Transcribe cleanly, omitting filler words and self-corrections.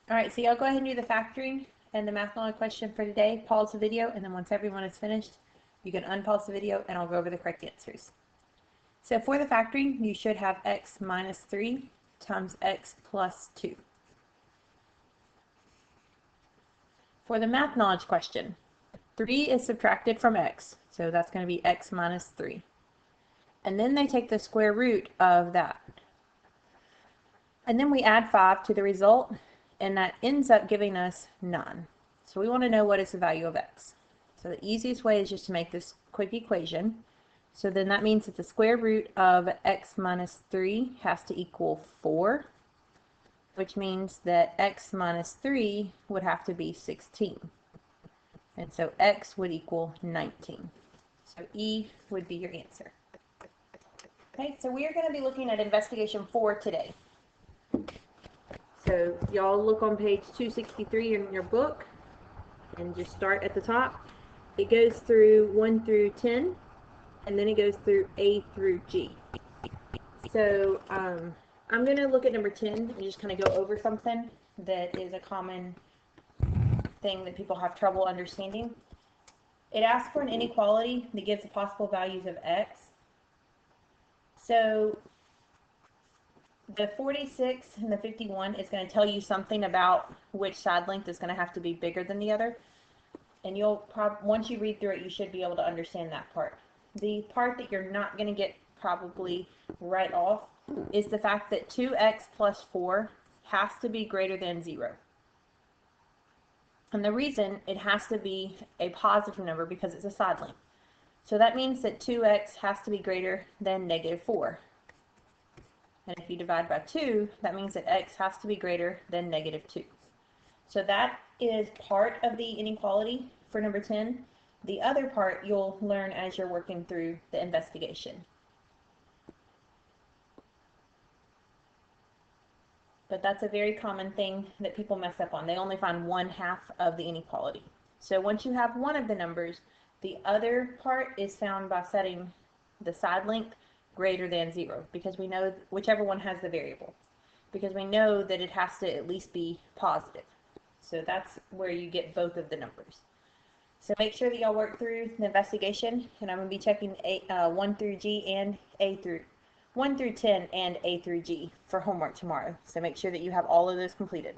Alright, so y'all go ahead and do the factoring and the math knowledge question for today. Pause the video, and then once everyone is finished, you can unpause the video and I'll go over the correct answers. So for the factoring, you should have x minus 3 times x plus 2. For the math knowledge question, 3 is subtracted from x, so that's going to be x minus 3. And then they take the square root of that. And then we add 5 to the result, and that ends up giving us 9. So we want to know what is the value of x. So the easiest way is just to make this quick equation. So then that means that the square root of x minus 3 has to equal 4, which means that x minus 3 would have to be 16. And so x would equal 19. So E would be your answer. Okay, so we are going to be looking at investigation 4 today. So y'all look on page 263 in your book and just start at the top. It goes through 1 through 10, and then it goes through A through G. So I'm going to look at number 10 and just kind of go over something that is a common thing that people have trouble understanding. It asks for an inequality that gives the possible values of x. So the 46 and the 51 is going to tell you something about which side length is going to have to be bigger than the other. And you'll once you read through it, you should be able to understand that part. The part that you're not going to get probably right off is the fact that 2x plus 4 has to be greater than 0. And the reason it has to be a positive number because it's a side length. So that means that 2x has to be greater than negative 4. And if you divide by 2, that means that x has to be greater than negative 2. So that is part of the inequality for number 10. The other part you'll learn as you're working through the investigation. But that's a very common thing that people mess up on. They only find 1/2 of the inequality. So once you have one of the numbers, the other part is found by setting the side length greater than 0, because we know whichever one has the variable, because we know that it has to at least be positive. So that's where you get both of the numbers. So make sure that y'all work through the investigation, and I'm going to be checking 1 through G and 1 through 10 and A through G for homework tomorrow. So make sure that you have all of those completed.